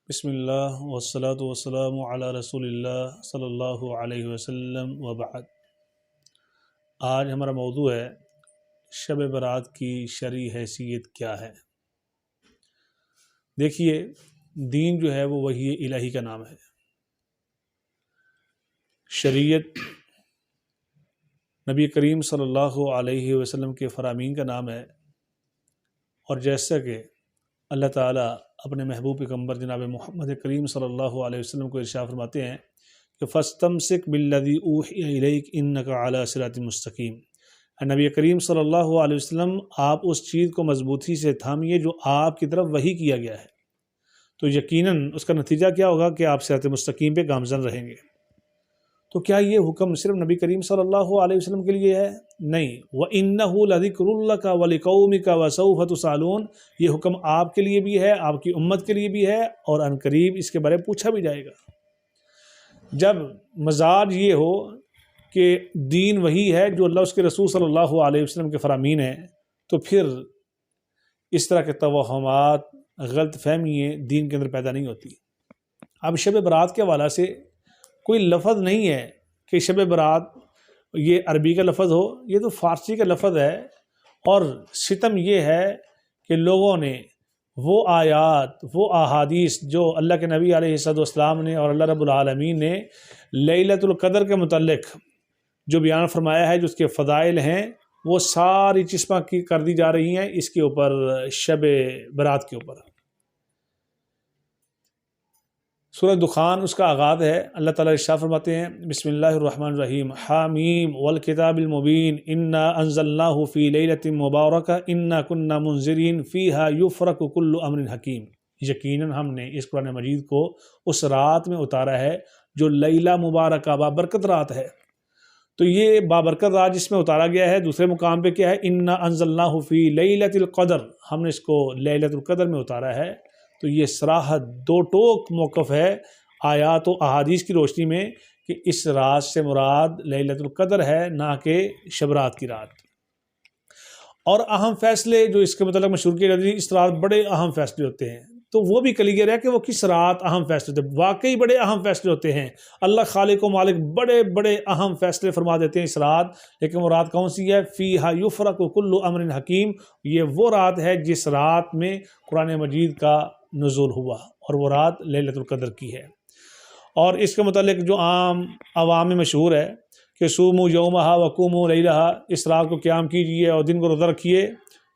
بسم اللہ والصلاة والسلام علی رسول اللہ صلی اللہ علیہ وسلم وبعد۔ آج ہمارا موضوع ہے شب برات کی شرعی حیثیت کیا ہے۔ دیکھیے، دین جو ہے وہ وحی الہی کا نام ہے۔ شریعت نبی کریم صلی اللہ علیہ وسلم کے فرامین کا نام ہے، اور جیسا کہ اللہ تعالیٰ اپنے محبوب پیغمبر جناب محمد کریم صلی اللہ علیہ وسلم کو ارشاد فرماتے ہیں کہ فَاسْتَمْسِكْ بِالَّذِي أُوحِيَ إِلَيْكَ إِنَّكَ عَلَى صِرَاطٍ مُسْتَقِيمٍ۔ نبی کریم صلی اللہ علیہ وسلم، آپ اس چیز کو مضبوطی سے تھامیے جو آپ کی طرف وحی کیا گیا ہے، تو یقیناً اس کا نتیجہ کیا ہوگا کہ آپ صراط مستقیم پہ گامزن رہیں گے۔ تو کیا یہ حکم صرف نبی کریم صلی اللہ علیہ وسلم کے لیے ہے؟ نہیں، وَإِنَّهُ لَذِكْرٌ لَكَ وَلِقَوْمِكَ وَسَوْفَ تُسْأَلُونَ۔ یہ حکم آپ کے لیے بھی ہے، آپ کی امت کے لیے بھی ہے، اور ان قریب اس کے بارے میں پوچھا بھی جائے گا۔ جب مزاج یہ ہو کہ دین وہی ہے جو اللہ اس کے رسول صلی اللہ علیہ وسلم کے فرامین ہیں، تو پھر اس طرح کے توہمات، غلط فہمییں دین کے اندر پیدا نہیں ہوتی۔ اب شب برات کے حوالے سے کوئی لفظ نہیں ہے کہ شب برات یہ عربی کا لفظ ہو، یہ تو فارسی کا لفظ ہے، اور ستم یہ ہے کہ لوگوں نے وہ آیات، وہ احادیث جو اللہ کے نبی علیہ السلام نے اور اللہ رب العالمین نے لیلۃ القدر کے متعلق جو بیان فرمایا ہے، جو اس کے فضائل ہیں، وہ ساری چشمہ کی کر دی جا رہی ہیں اس کے اوپر، شب برات کے اوپر۔ سورہ دخان اس کا آغاز ہے۔ اللہ تعالیٰ ارشاد فرماتے ہیں بسم اللہ الرحمن الرحیم، حامیم والکتاب المبین، انا انزلناہ فی لیلۃ مبارکہ انا کنا منذرین فیہا یفرق کل امر حکیم۔ یقیناً ہم نے اس قرآن مجید کو اس رات میں اتارا ہے جو لیلہ مبارکہ بابرکت رات ہے۔ تو یہ بابرکت رات جس میں اتارا گیا ہے، دوسرے مقام پہ کیا ہے؟ انا انزلناہ فی لیلۃ القدر، ہم نے اس کو لیلۃ القدر میں اتارا ہے۔ تو یہ صراحت دو ٹوک موقف ہے آیات و احادیث کی روشنی میں کہ اس رات سے مراد لیلۃ القدر ہے، نہ کہ شب رات کی رات۔ اور اہم فیصلے جو اس کے متعلق مشہور کیے جاتے ہیں، اس رات بڑے اہم فیصلے ہوتے ہیں، تو وہ بھی کلیئر ہے کہ وہ کس رات اہم فیصلے ہوتے ہیں۔ واقعی بڑے اہم فیصلے ہوتے ہیں، اللہ خالق و مالک بڑے بڑے اہم فیصلے فرما دیتے ہیں اس رات۔ لیکن وہ رات کون سی ہے؟ فیہا یفرق کل امر حکیم۔ یہ وہ رات ہے جس رات میں قرآن مجید کا نزول ہوا، اور وہ رات لیلۃ القدر کی ہے۔ اور اس کے متعلق جو عوام میں مشہور ہے کہ سومو یومہا وقومو لیلہا، اس رات کو قیام کیجئے اور دن کو روزہ رکھیے،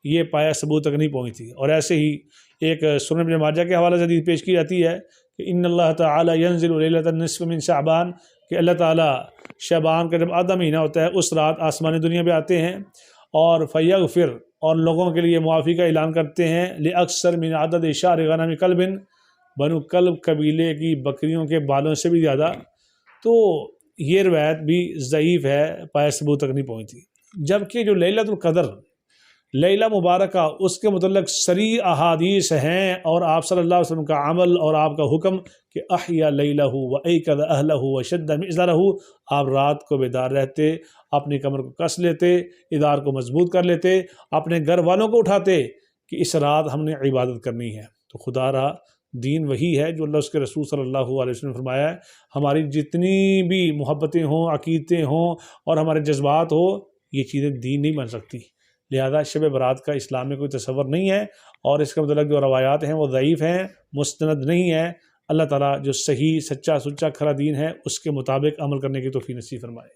یہ پایا ثبوت تک نہیں پہنچتی۔ اور ایسے ہی ایک سنن ابن ماجہ کے حوالے سے حدیث پیش کی جاتی ہے کہ ان اللہ تعالی ینزل لیلۃ النصف من شعبان، کہ اللہ تعالیٰ شعبان کا جب آدھا مہینہ ہوتا ہے اس رات آسمانی دنیا پہ آتے ہیں، اور فیغفر، اور لوگوں کے لیے معافی کا اعلان کرتے ہیں، لأکثر من عدد شعر غنم کلب، بنو کلب قبیلے کی بکریوں کے بالوں سے بھی زیادہ۔ تو یہ روایت بھی ضعیف ہے، پایہ ثبوت تک نہیں پہنچتی۔ جبکہ جو لیلۃ القدر، لیلہ مبارکہ، اس کے متعلق صریح احادیث ہیں، اور آپ صلی اللہ علیہ وسلم کا عمل اور آپ کا حکم کہ احیا لیلہ وایقظ اہلہ وشد مئزرہ، آپ رات کو بیدار رہتے، اپنی کمر کو کس لیتے، ادار کو مضبوط کر لیتے، اپنے گھر والوں کو اٹھاتے کہ اس رات ہم نے عبادت کرنی ہے۔ تو خدا را دین وہی ہے جو اللہ اس کے رسول صلی اللہ علیہ وسلم نے فرمایا ہے۔ ہماری جتنی بھی محبتیں ہوں، عقیدتیں ہوں، اور ہمارے جذبات ہوں، یہ چیزیں دین نہیں بن سکتی۔ لہذا شب برات کا اسلام میں کوئی تصور نہیں ہے، اور اس کے متعلق جو روایات ہیں وہ ضعیف ہیں، مستند نہیں ہیں۔ اللہ تعالیٰ جو صحیح، سچا سچا کھرا دین ہے، اس کے مطابق عمل کرنے کی توفیق نصیب فرمائے۔